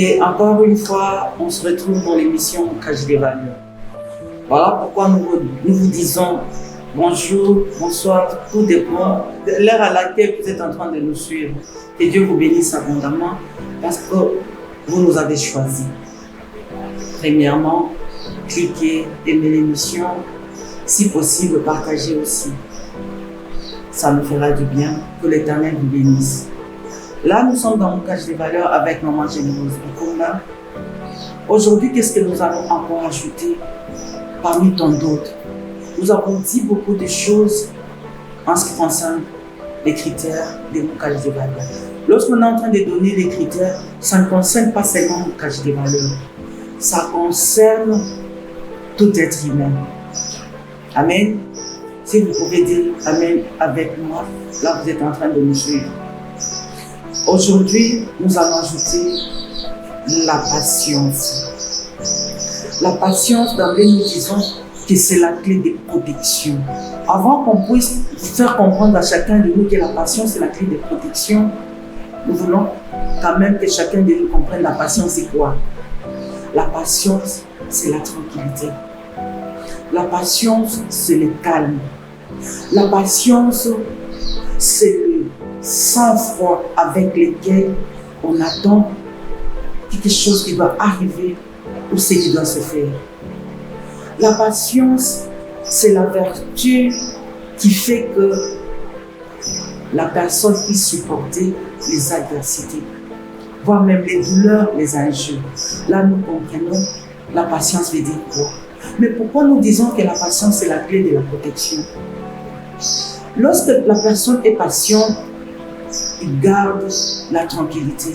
Et encore une fois, on se retrouve dans l'émission Cache des valeurs. Voilà pourquoi nous vous disons bonjour, bonsoir, tout dépend de l'heure à laquelle vous êtes en train de nous suivre. Que Dieu vous bénisse abondamment parce que vous nous avez choisis. Premièrement, cliquez, aimez l'émission, si possible, partagez aussi. Ça nous fera du bien, que l'Éternel vous bénisse. Là, nous sommes dans mon Cache des valeurs avec Maman Généreuse Bikunda. Aujourd'hui, qu'est-ce que nous allons encore ajouter parmi tant d'autres? Nous avons dit beaucoup de choses en ce qui concerne les critères de mon Cache des valeurs. Lorsqu'on est en train de donner les critères, ça ne concerne pas seulement mon Cache des valeurs. Ça concerne tout être humain. Amen. Si vous pouvez dire Amen avec moi, là vous êtes en train de nous suivre. Aujourd'hui, nous allons ajouter la patience. La patience, d'emblée, nous disons que c'est la clé de protection. Avant qu'on puisse faire comprendre à chacun de nous que la patience est la clé de protection, nous voulons quand même que chacun de nous comprenne la patience c'est quoi. La patience, c'est la tranquillité. La patience, c'est le calme. La patience, c'est le sang-froid avec lequel on attend quelque chose qui doit arriver ou ce qui doit se faire. La patience, c'est la vertu qui fait que la personne puisse supporter les adversités, voire même les douleurs, les injures. Là, nous comprenons la patience veut dire quoi. Mais pourquoi nous disons que la patience est la clé de la protection? Lorsque la personne est patiente, il garde la tranquillité.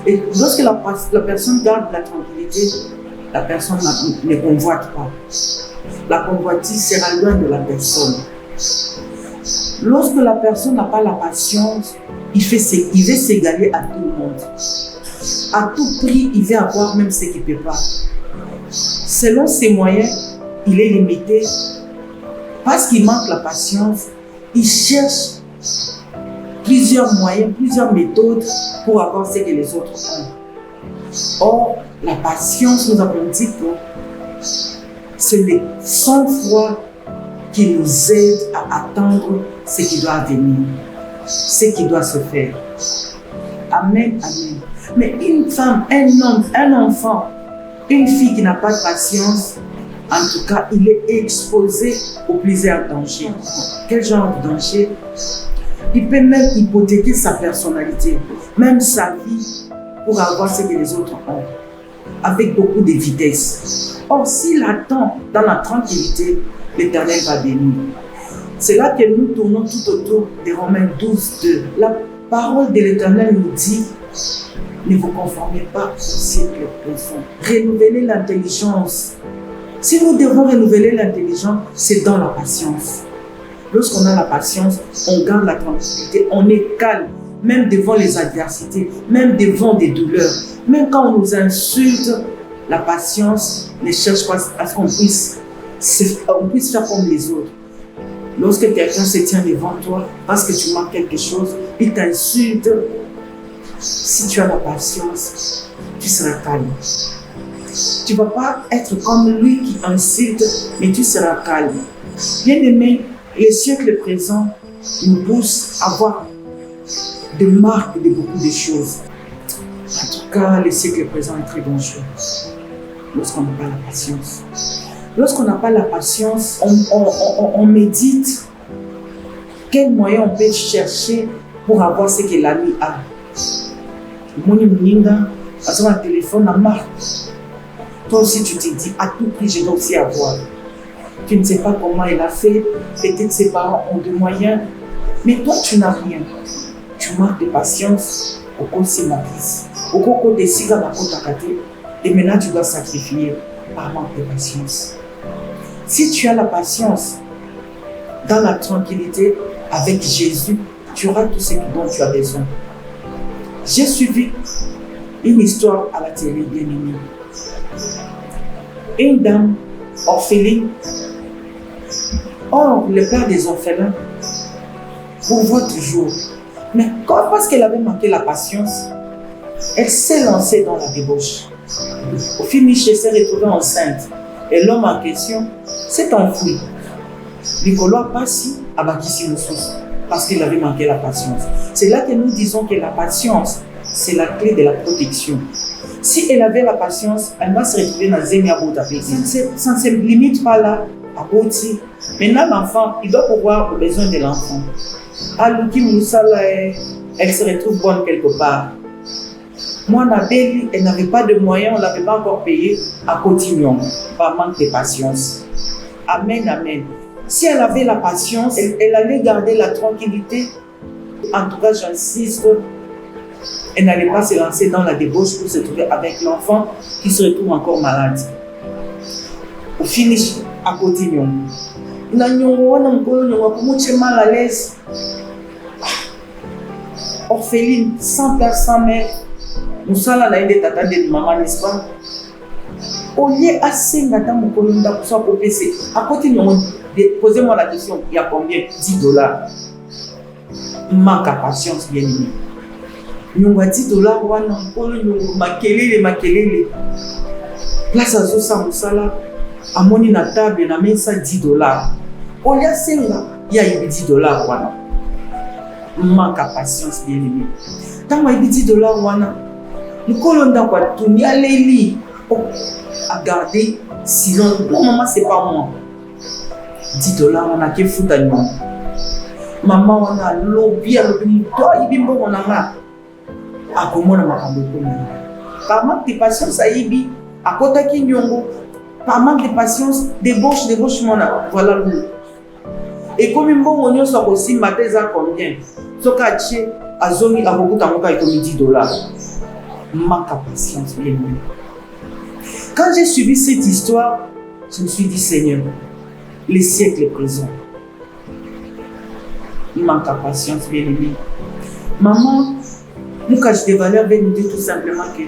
Et lorsque la personne garde la tranquillité, la personne ne convoite pas. La convoitise sera loin de la personne. Lorsque la personne n'a pas la patience, il veut s'égaler à tout le monde. À tout prix, il veut avoir même ce qu'il ne peut pas. Selon ses moyens, il est limité. Parce qu'il manque la patience, il cherche plusieurs moyens, plusieurs méthodes pour avoir ce que les autres ont. Or, la patience, nous avons dit que c'est le sang-froid qui nous aide à attendre ce qui doit venir, ce qui doit se faire. Amen, amen. Mais une femme, un homme, un enfant, une fille qui n'a pas de patience, en tout cas, il est exposé aux plusieurs dangers. Quel genre de danger? Il peut même hypothéquer sa personnalité, même sa vie, pour avoir ce que les autres ont, avec beaucoup de vitesse. Or, s'il attend dans la tranquillité, l'Éternel va bénir. C'est là que nous tournons tout autour de Romains 12, 2. La parole de l'Éternel nous dit: ne vous conformez pas au siècle présent. Renouvelez l'intelligence. Si nous devons renouveler l'intelligence, c'est dans la patience. Lorsqu'on a la patience, on garde la tranquillité, on est calme, même devant les adversités, même devant des douleurs. Même quand on nous insulte, la patience ne cherche pas à ce qu'on puisse faire comme les autres. Lorsque quelqu'un se tient devant toi parce que tu manques quelque chose, il t'insulte. Si tu as la patience, tu seras calme. Tu ne vas pas être comme lui qui insulte, mais tu seras calme. Bien-aimé, les siècles présents nous poussent à voir des marques de beaucoup de choses. En tout cas, le siècle présent est très dangereux lorsqu'on n'a pas la patience. Lorsqu'on n'a pas la patience, on médite quel moyen on peut chercher pour avoir ce que l'ami a. Moni Mouninga, à un téléphone à marque. Toi aussi, tu te dis, à tout prix, je dois aussi avoir. Tu ne sais pas comment il a fait, peut-être ses parents ont des moyens, mais toi, tu n'as rien. Tu manques de patience, au cours de ma prise, au cours de siga ma et maintenant tu dois sacrifier par manque de patience. Si tu as la patience, dans la tranquillité, avec Jésus, tu auras tout ce dont tu as besoin. J'ai suivi une histoire à la télé, bien aimée. Une dame orpheline. Or, le père des orphelins vous voit toujours. Mais parce qu'elle avait manqué la patience, Elle s'est lancée dans la débauche. Au finish, elle s'est retrouvée enceinte. Et l'homme en question s'est enfoui. Nicolas Passi a bâti le souci parce qu'il avait manqué la patience. C'est là que nous disons que la patience, c'est la clé de la protection. Si elle avait la patience, elle va se retrouver dans Zemia Boutapé. Ça ne se limite pas là, à Bouti. Maintenant, l'enfant, il doit pouvoir aux besoins de l'enfant. À Luki Moussala, elle se retrouve bonne quelque part. Moi, Nabeli, elle n'avait pas de moyens, on ne l'avait pas encore payé à Cotignon, par manque de patience. Amen, amen. Si elle avait la patience, elle allait garder la tranquillité. En tout cas, j'insiste, elle n'allait pas se lancer dans la débauche pour se trouver avec l'enfant qui se retrouve encore malade. Au finish, à Cotignon. On a mal à l'aise. Orpheline, sans père, sans mère. Nous sommes là, des tata de maman, n'est-ce pas? Au lieu à 5 ans, mon colonel pour soit pour PC. À côté, posez-moi la question, il y a combien? $10. Manque à patience, bien aimé. Nous avons $10, nous makelele. Place à Zosa Moussala, à mon na table, on a mis ça $10. Au lieu à 5 ans, il y a $10. Manque à patience, bien aimé. Tant que $10, nous colons dans quoi tout n'y a les lits à garder sinon non maman c'est pas moi $10 on a que foutre à nous maman on a lobby à l'objet toi il bimbo on a là à comment on a macambo par manque de patience à ibi à côté qui nyongo par manque de patience débauche mon voilà le et comme un bon on soit aussi matin à combien ce quartier à zone à beaucoup d'amour et comme $10 manque à patience, bien aimé. Quand j'ai suivi cette histoire, je me suis dit, Seigneur, les siècles présents, il manque à patience, bien aimé. Maman, nous, quand je valeurs, nous dire tout simplement que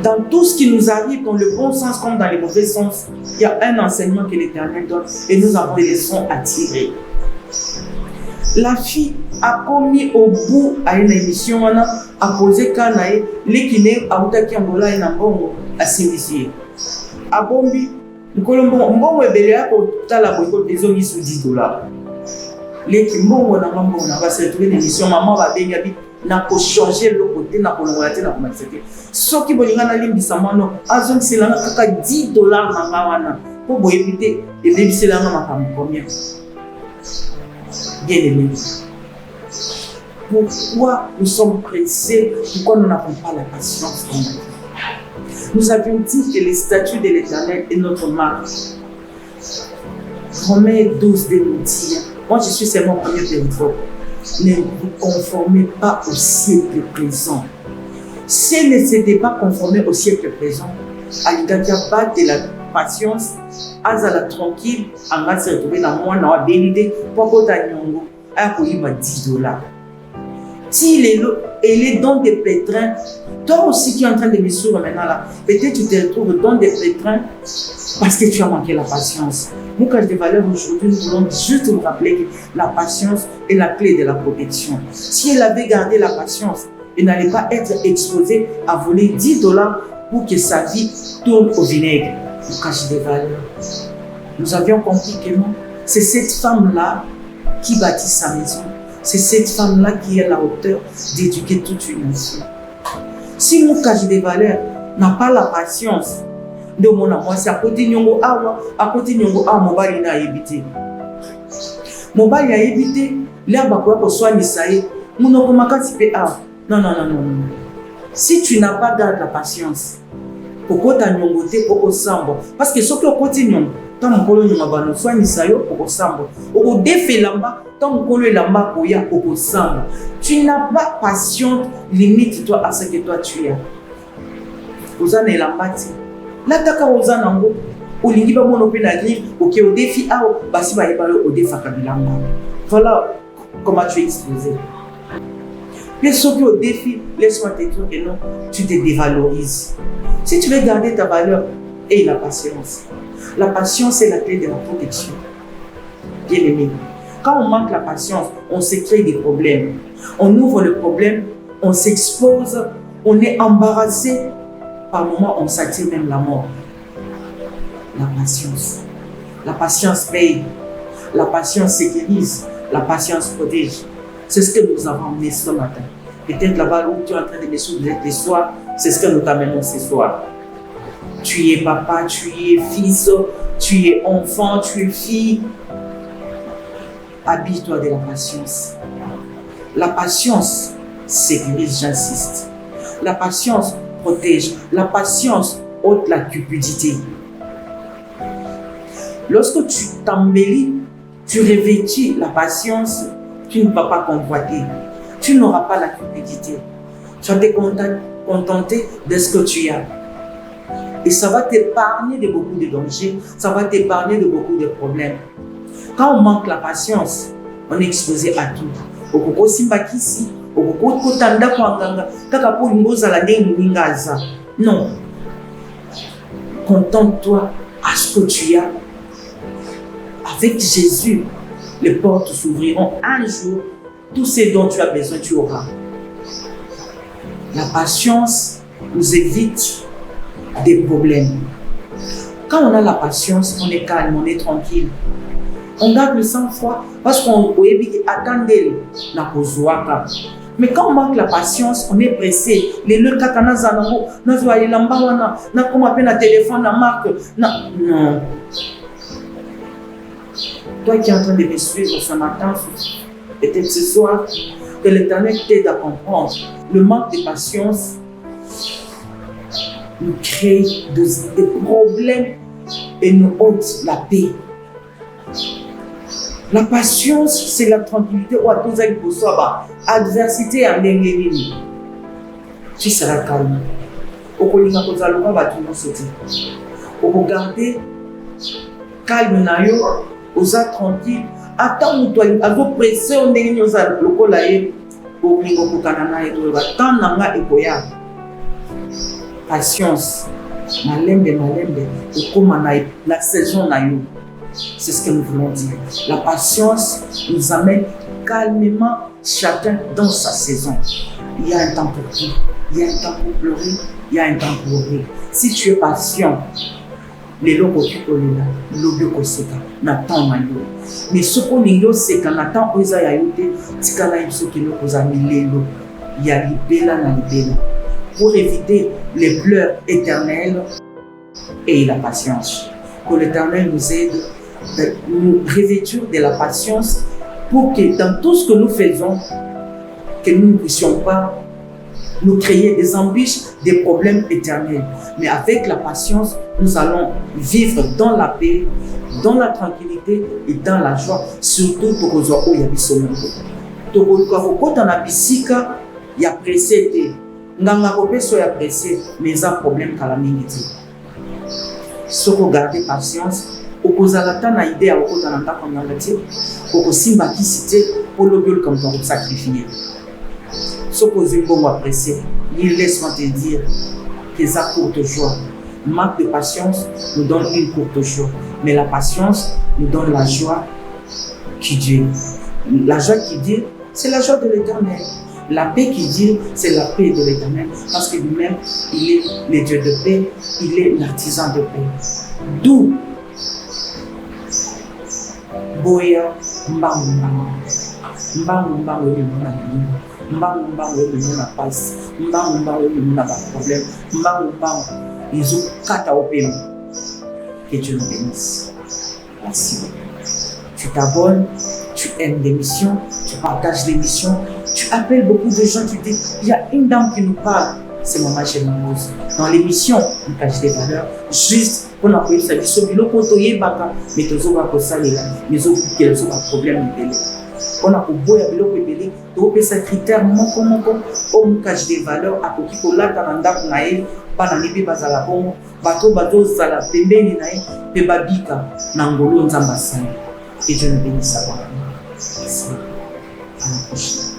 dans tout ce qui nous arrive, dans le bon sens comme dans le mauvais sens, il y a un enseignement que l'Éternel donne et nous avons des leçons à tirer. La fille a commis au bout à une émission, on a posé Kanaï, l'équiné a outaki Angola et Nambongo à s'initier. À Bombi, nous colombo, Mbongo et Béléa pour la boycott des hommes sous $10. L'équiné, Mbongo n'a pas se retrouver l'émission, maman va bien y n'a pas changé le côté, n'a pas l'ongolaté, n'a pas accepté. Ce qui veut dire que l'imbisamano, a zone c'est là, $10 mangawana pour éviter et l'émission là, n'a combien. Bien aimé. Pourquoi nous sommes pressés? Pourquoi nous n'avons pas la patience? Nous avions dit que les statuts de l'Éternel est notre marque. Romains 12 de nous dire, moi je suis seulement premier territoire, ne vous conformez pas au siècle présent. Si elle ne s'était pas conformée au siècle présent, il n'y a pas de la patience, azala tranquille, on va se retrouver dans le monde, on va bénir, pour qu'on ait $10. Si elle est dans des pétrins, toi aussi qui es en train de me suivre maintenant là, peut-être tu te retrouves dans des pétrins parce que tu as manqué la patience. Nous, quand je te valeur aujourd'hui, nous voulons juste nous rappeler que la patience est la clé de la protection. Si elle avait gardé la patience, elle n'allait pas être exposée à voler $10 pour que sa vie tourne au vinaigre. Nous, quand je te valeur, nous avions compris que non, c'est cette femme-là qui bâtit sa maison. C'est cette femme-là qui est à la hauteur d'éduquer toute une nation. Si mon cage des valeurs n'a pas la patience de mon amour, c'est à côté de Nyongo Awa, à côté de Nyongo Awa, mon bari n'a évité. Mon bari a évité, l'herbe à quoi pour soigner ça y est, mon okomaka type A. Non. Si tu n'as pas gardé la patience, pourquoi tu as Nyongo te au sambo? Parce que ce que au côté Nyongo, tant mon colo Nyongo soigne ça y est au sambo. Au défait là-bas, tu n'as pas patience, limite-toi à ce que toi tu as. Vous en êtes la partie. Là, tu as aux anango, au lingiba monopénagri, au défi, basi va y parler au défi kabilamba. Voilà comment tu es exposé. Mais ce qui au défi, laisse-moi te dire que non, tu te dévalorises. Si tu veux garder ta valeur, aie la patience. La patience est la clé de la protection. Bien aimé. Quand on manque la patience, on se crée des problèmes. On ouvre le problème, on s'expose on est embarrassé. Par moments, on s'attire même la mort. La patience. La patience paye. La patience sécurise. La patience protège. C'est ce que nous avons amené ce matin. Peut-être là-bas où tu es en train de me soulever ce soir, c'est ce que nous t'amenons ce soir. Tu es papa, tu es fils, tu es enfant, tu es fille. Habille-toi de la patience. La patience sécurise, j'insiste. La patience protège. La patience ôte la cupidité. Lorsque tu t'embellis, tu revêtis la patience, tu ne vas pas convoiter. Tu n'auras pas la cupidité. Tu vas te contenter de ce que tu as. Et ça va t'épargner de beaucoup de dangers, ça va t'épargner de beaucoup de problèmes. Quand on manque la patience, on est exposé à tout. Non. Contente-toi à ce que tu as. Avec Jésus, les portes s'ouvriront un jour. Tout ce dont tu as besoin, tu auras. La patience nous évite des problèmes. Quand on a la patience, on est calme, on est tranquille. On garde le sang-froid parce qu'on peut attendre la pozoaka. Mais quand on manque la patience, on est pressé. Les le kakana zanango, na zo ali lamba wana, na comme appelle na téléphone na marque. Non. Toi qui es en train de me suivre ce matin, peut-être ce soir, que l'Éternel t'aide à comprendre. Le manque de patience nous crée des problèmes et nous ôte la paix. La patience, c'est la tranquillité où à tous les adversité à l'ennemi. Tu seras calme. Au regarder calme nayo, osa tranquille. Attends toi, avo pressé on est nous à lokolaye. Au lingo kokana et attends nanga ekoya. Patience. Malembe, okoma la saison nayo. C'est ce que nous voulons dire. La patience nous amène calmement chacun dans sa saison. Il y a un temps pour tout. Il y a un temps pour pleurer. Il y a un temps pour rire. Si tu es patient, les locaux qui sont là, l'objet qu'on sait, n'attend pas. Mais ce qu'on y a, c'est qu'on attend aux aïeux, c'est qu'on a eu ce qui nous a mis il y a l'ibéla, pour éviter les pleurs éternelles et la patience. Que l'Éternel nous aide de nous revêtir de la patience pour que dans tout ce que nous faisons, que nous ne puissions pas nous créer des embûches, des problèmes éternels. Mais avec la patience, nous allons vivre dans la paix, dans la tranquillité et dans la joie, surtout pour les gens où il y a des sommeils. Pour les gens qui ont bisika, il y a pressé, il y a pressé, mais il y a un problème à la minute. Si vous gardez patience, vous avez une idée à vous donner comme vous avez pour le but comme vous sacrifier. Si vous avez bon apprécier, laisse-moi te dire que ça courte joie. Manque de patience nous donne une courte joie, mais la patience nous donne la joie qui dure. La joie qui dure, c'est la joie de l'Éternel. La paix qui dure, c'est la paix de l'Éternel, parce que lui-même, il est le Dieu de paix, il est l'artisan de paix. D'où Boya Mbangu passe, problème, ils ont kata opéma. Que Dieu nous bénisse. Merci beaucoup. Tu t'abonnes, tu aimes l'émission, tu partages l'émission, tu appelles beaucoup de gens, tu dis, il y a une dame qui nous parle, c'est Maman Chémamose. Dans l'émission, on cache des valeurs, juste pour nous appuyer sur l'émission, mais nous potoyer baka, mais tous on va que ça les mais autres qui ont un problème de bébé. On a pour boire avec le bébé, tu peux ces critères on cache des valeurs à côté de la tananda nae, pas na nibi bazala bon, bato zala pembeni nae, pe babika nangolo nzamba sana. Et Dieu nous bénisse à la prochaine.